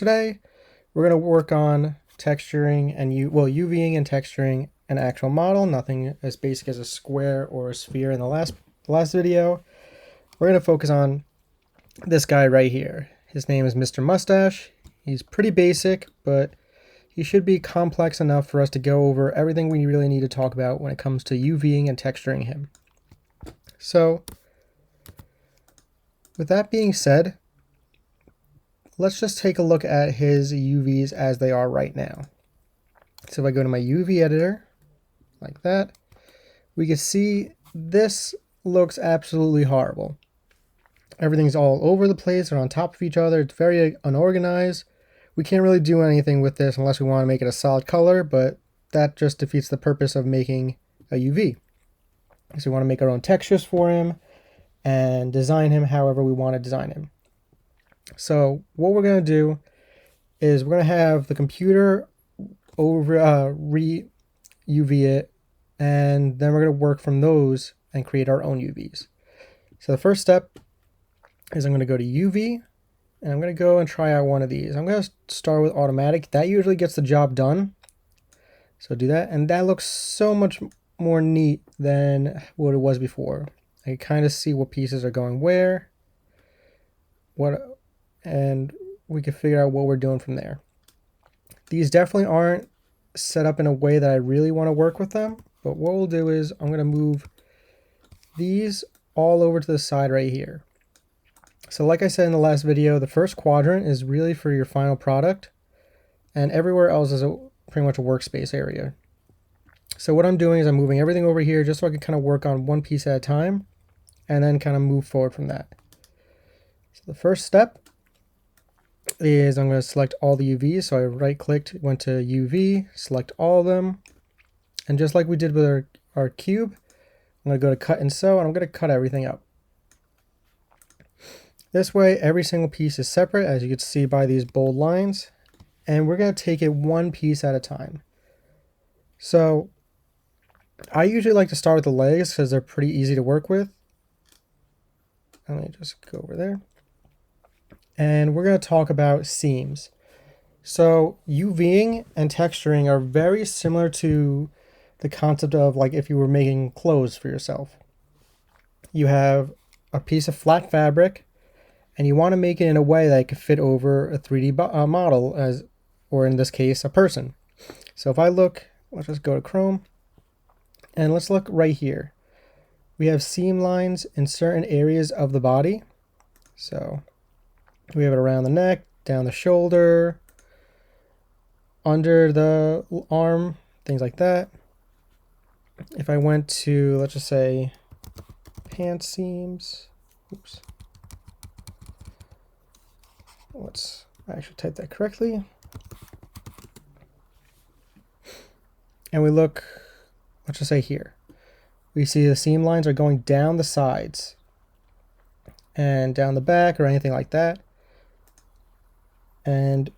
Today, we're going to work on texturing and UVing and texturing an actual model, nothing as basic as a square or a sphere in the last video. We're going to focus on this guy right here. His name is Mr. Mustache. He's pretty basic, but he should be complex enough for us to go over everything we really need to talk about when it comes to UVing and texturing him. So, with that being said, let's just take a look at his UVs as they are right now. So if I go to my UV editor, like that, we can see this looks absolutely horrible. Everything's all over the place, they're on top of each other, it's very unorganized. We can't really do anything with this unless we want to make it a solid color, but that just defeats the purpose of making a UV. So we want to make our own textures for him and design him however we want to design him. So what we're going to do is we're going to have the computer re-UV it, and then we're going to work from those and create our own UVs. So the first step is I'm going to go to UV, and I'm going to go and try out one of these. I'm going to start with automatic. That usually gets the job done. So do that, and that looks so much more neat than what it was before. I can kind of see what pieces are going where, and we can figure out what we're doing from there. These definitely aren't set up in a way that I really want to work with them, but what we'll do is I'm going to move these all over to the side right here. So like I said in the last video, the first quadrant is really for your final product, and everywhere else is pretty much a workspace area. So what I'm doing is I'm moving everything over here just so I can kind of work on one piece at a time and then kind of move forward from that. So the first step is I'm going to select all the UVs. So I right clicked, went to UV, select all of them. And just like we did with our cube, I'm going to go to cut and sew, and I'm going to cut everything up. This way, every single piece is separate, as you can see by these bold lines. And we're going to take it one piece at a time. So I usually like to start with the legs because they're pretty easy to work with. Let me just go over there. And we're going to talk about seams. So UVing and texturing are very similar to the concept of like if you were making clothes for yourself. You have a piece of flat fabric and you want to make it in a way that it can fit over a 3D model, or in this case, a person. So if I look, let's just go to Chrome and let's look right here. We have seam lines in certain areas of the body. So we have it around the neck, down the shoulder, under the arm, things like that. If I went to, let's just say, pant seams, oops. Let's actually type that correctly. And we look, let's just say here. We see the seam lines are going down the sides and down the back or anything like that. And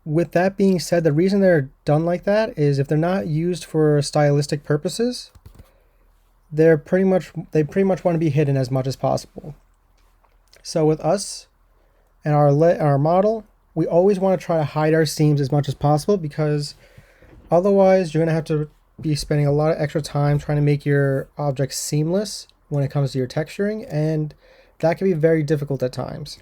with that being said, the reason they're done like that is if they're not used for stylistic purposes, they pretty much want to be hidden as much as possible. So with us and our model, we always want to try to hide our seams as much as possible, because otherwise you're going to have to be spending a lot of extra time trying to make your object seamless when it comes to your texturing, and that can be very difficult at times.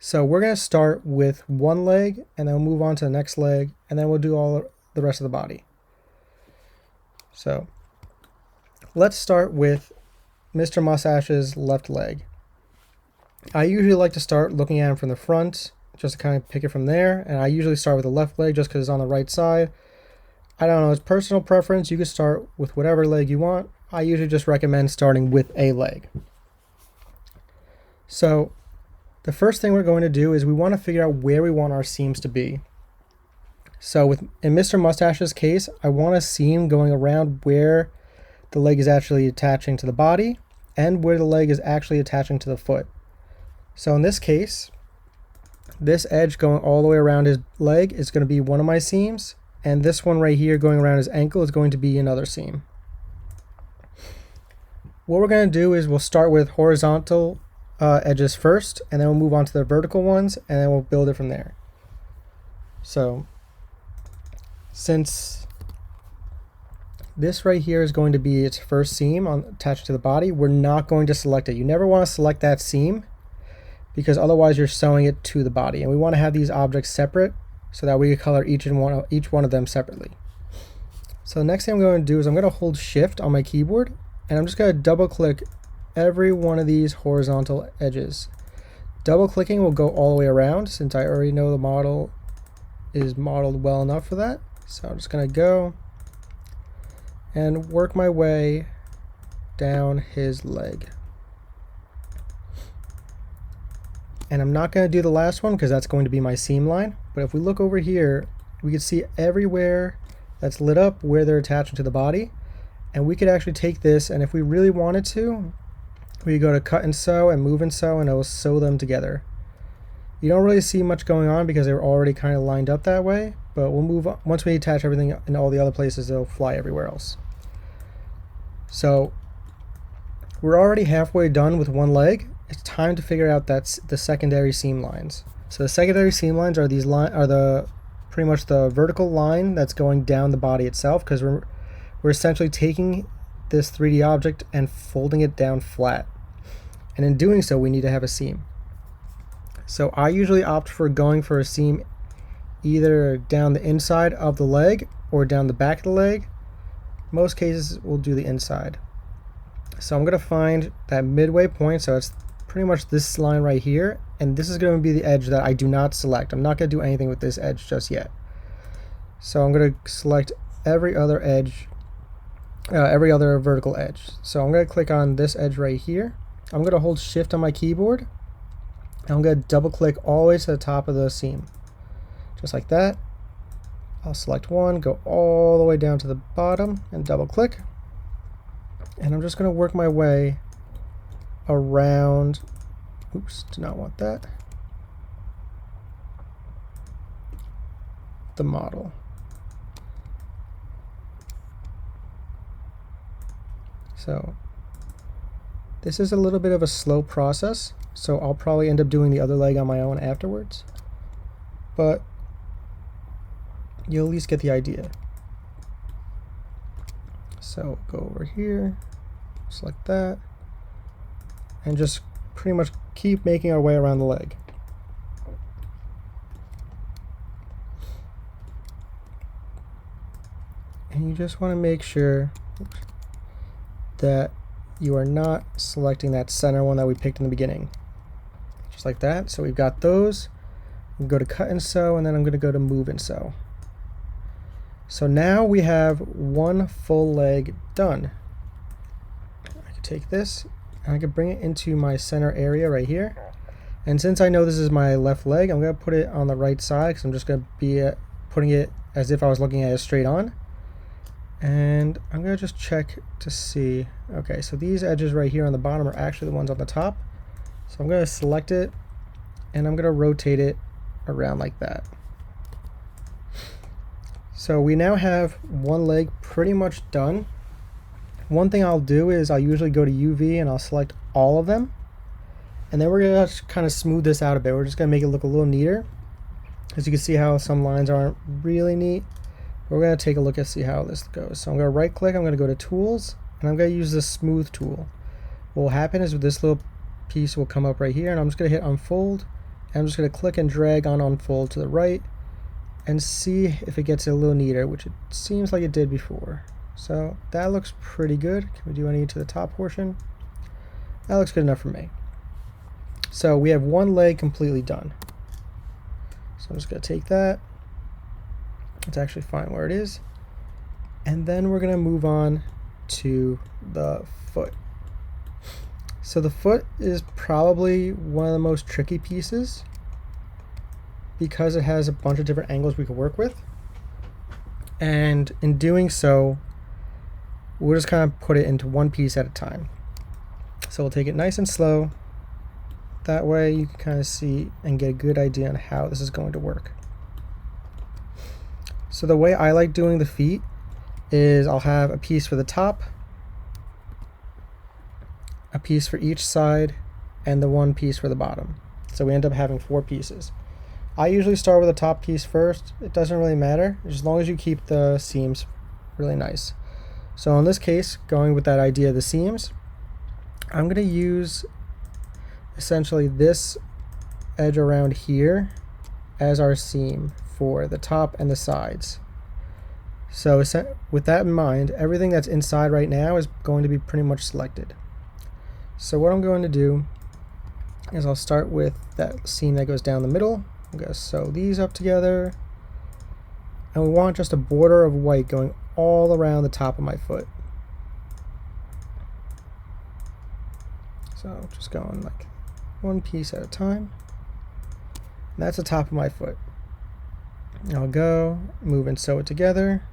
So we're going to start with one leg, and then we'll move on to the next leg, and then we'll do all the rest of the body. So let's start with Mr. Mustache's left leg. I usually like to start looking at him from the front, just to kind of pick it from there, and I usually start with the left leg just because it's on the right side. I don't know, it's personal preference. You can start with whatever leg you want. I usually just recommend starting with a leg. So the first thing we're going to do is we want to figure out where we want our seams to be. So in Mr. Mustache's case, I want a seam going around where the leg is actually attaching to the body and where the leg is actually attaching to the foot. So in this case, this edge going all the way around his leg is going to be one of my seams, and this one right here going around his ankle is going to be another seam. What we're going to do is we'll start with horizontal edges first, and then we'll move on to the vertical ones, and then we'll build it from there. So since this right here is going to be its first seam attached to the body, we're not going to select it. You never want to select that seam because otherwise you're sewing it to the body, and we want to have these objects separate so that we can color each one of them separately. So the next thing I'm going to do is I'm going to hold shift on my keyboard, and I'm just going to double click every one of these horizontal edges. Double clicking will go all the way around since I already know the model is modeled well enough for that. So I'm just going to go and work my way down his leg. And I'm not going to do the last one because that's going to be my seam line. But if we look over here, we can see everywhere that's lit up where they're attaching to the body. And we could actually take this, and if we really wanted to, we could go to cut and sew and move and sew, and it will sew them together. You don't really see much going on because they're already kind of lined up that way, but we'll move on. Once we attach everything in all the other places, they'll fly everywhere else. So we're already halfway done with one leg. It's time to figure out that's the secondary seam lines. So the secondary seam lines are pretty much the vertical line that's going down the body itself, because we're essentially taking this 3D object and folding it down flat. And in doing so, we need to have a seam. So I usually opt for going for a seam either down the inside of the leg or down the back of the leg. Most cases we'll do the inside. So I'm going to find that midway point, so it's pretty much this line right here, and this is going to be the edge that I do not select. I'm not going to do anything with this edge just yet. So I'm going to select every other edge, every other vertical edge. So I'm going to click on this edge right here. I'm going to hold shift on my keyboard, and I'm going to double click all the way to the top of the seam. Just like that. I'll select one, go all the way down to the bottom and double click. And I'm just going to work my way around, oops, do not want that, the model. So this is a little bit of a slow process, so I'll probably end up doing the other leg on my own afterwards, but you'll at least get the idea. So go over here, select that, and just pretty much keep making our way around the leg. And you just want to make sure that you are not selecting that center one that we picked in the beginning. Just like that. So we've got those. We go to cut and sew, and then I'm going to go to move and sew. So now we have one full leg done. I can take this and I can bring it into my center area right here. And since I know this is my left leg, I'm going to put it on the right side because I'm just going to be putting it as if I was looking at it straight on. And I'm going to just check to see. Okay, so these edges right here on the bottom are actually the ones on the top. So I'm going to select it and I'm going to rotate it around like that. So we now have one leg pretty much done. One thing I'll do is I'll usually go to UV and I'll select all of them. And then we're going to kind of smooth this out a bit. We're just going to make it look a little neater. As you can see how some lines aren't really neat. We're going to take a look and see how this goes. So I'm going to right click, I'm going to go to tools, and I'm going to use the smooth tool. What will happen is this little piece will come up right here, and I'm just going to hit unfold. And I'm just going to click and drag on unfold to the right and see if it gets a little neater, which it seems like it did before. So that looks pretty good. Can we do any to the top portion? That looks good enough for me. So we have one leg completely done. So I'm just going to take that. It's actually fine where it is. And then we're going to move on to the foot. So the foot is probably one of the most tricky pieces because it has a bunch of different angles we can work with. And in doing so, we'll just kind of put it into one piece at a time. So we'll take it nice and slow. That way you can kind of see and get a good idea on how this is going to work. So the way I like doing the feet is I'll have a piece for the top, a piece for each side, and the one piece for the bottom. So we end up having 4 pieces. I usually start with the top piece first. It doesn't really matter, as long as you keep the seams really nice. So in this case, going with that idea of the seams, I'm going to use essentially this edge around here as our seam for the top and the sides. So with that in mind, everything that's inside right now is going to be pretty much selected. So what I'm going to do is I'll start with that seam that goes down the middle. I'm going to sew these up together. And we want just a border of white going all around the top of my foot. So just going like one piece at a time. And that's the top of my foot. I'll go, move and sew it together.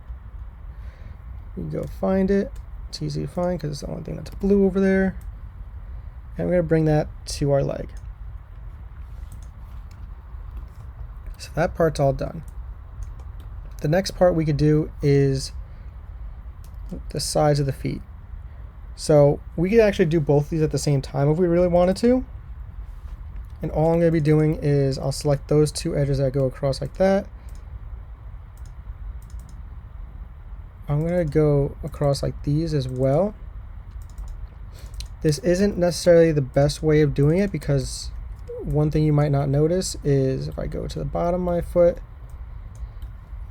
You go find it. It's easy to find because it's the only thing that's blue over there. And we're going to bring that to our leg. So that part's all done. The next part we could do is the sides of the feet. So we could actually do both of these at the same time if we really wanted to. And all I'm going to be doing is I'll select those 2 edges that go across like that. I'm going to go across like these as well. This isn't necessarily the best way of doing it because one thing you might not notice is if I go to the bottom of my foot,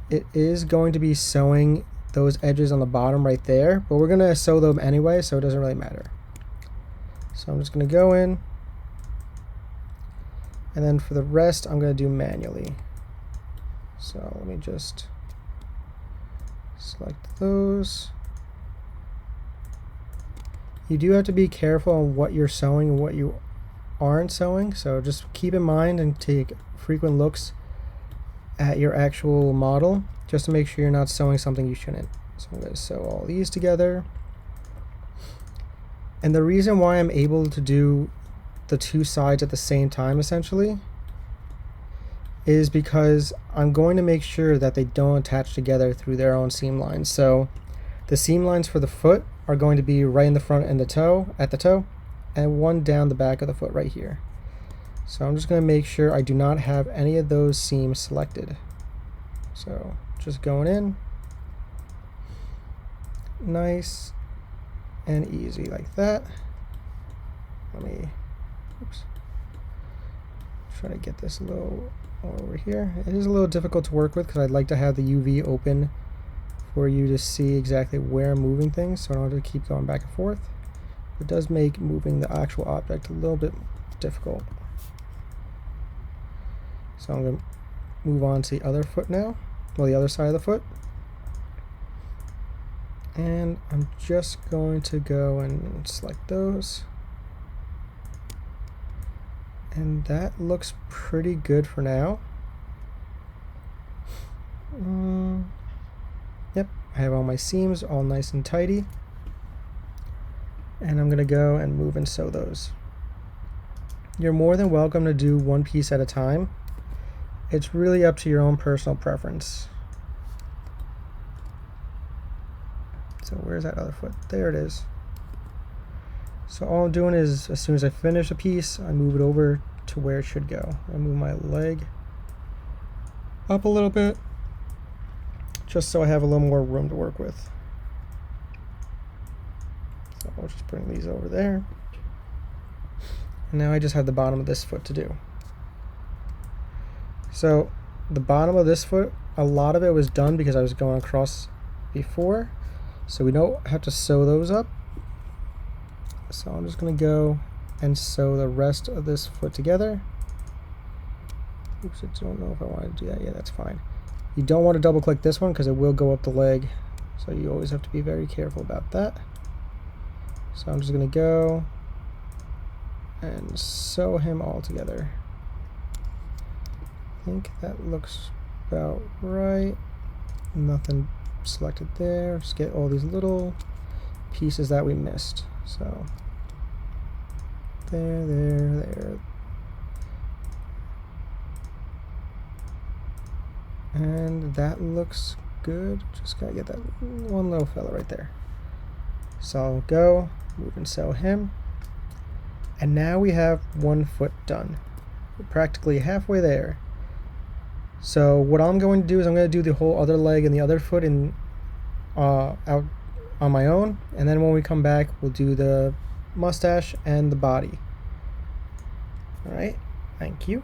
it is going to be sewing those edges on the bottom right there, but we're going to sew them anyway, so it doesn't really matter. So I'm just going to go in, and then for the rest I'm going to do manually. So let me just select those. You do have to be careful on what you're sewing and what you aren't sewing, so just keep in mind and take frequent looks at your actual model just to make sure you're not sewing something you shouldn't. So I'm going to sew all these together. And the reason why I'm able to do the 2 sides at the same time essentially is because I'm going to make sure that they don't attach together through their own seam lines. So the seam lines for the foot are going to be right in the front and the toe, at the toe, and one down the back of the foot right here. So I'm just going to make sure I do not have any of those seams selected. So just going in, nice and easy like that. Let me, try to get this a little over here. It is a little difficult to work with because I'd like to have the UV open for you to see exactly where I'm moving things, so I don't have to keep going back and forth. It does make moving the actual object a little bit difficult. So I'm going to move on to the other foot now, well, the other side of the foot. And I'm just going to go and select those. And that looks pretty good for now. Yep, I have all my seams all nice and tidy. And I'm going to go and move and sew those. You're more than welcome to do one piece at a time. It's really up to your own personal preference. So where's that other foot? There it is. So all I'm doing is as soon as I finish a piece, I move it over to where it should go. I move my leg up a little bit just so I have a little more room to work with. So I'll just bring these over there. And now I just have the bottom of this foot to do. So the bottom of this foot, a lot of it was done because I was going across before, so we don't have to sew those up. So I'm just going to go and sew the rest of this foot together. Oops, I don't know if I want to do that. Yeah, that's fine. You don't want to double click this one because it will go up the leg, so you always have to be very careful about that. So I'm just going to go and sew him all together. I think that looks about right. Nothing selected there. Just get all these little pieces that we missed. So there. And that looks good. Just gotta get that one little fella right there. So I'll go, move and sew him. And now we have one foot done. We're practically halfway there. So what I'm going to do is I'm going to do the whole other leg and the other foot in out on my own, and then when we come back we'll do the mustache and the body. Alright, thank you.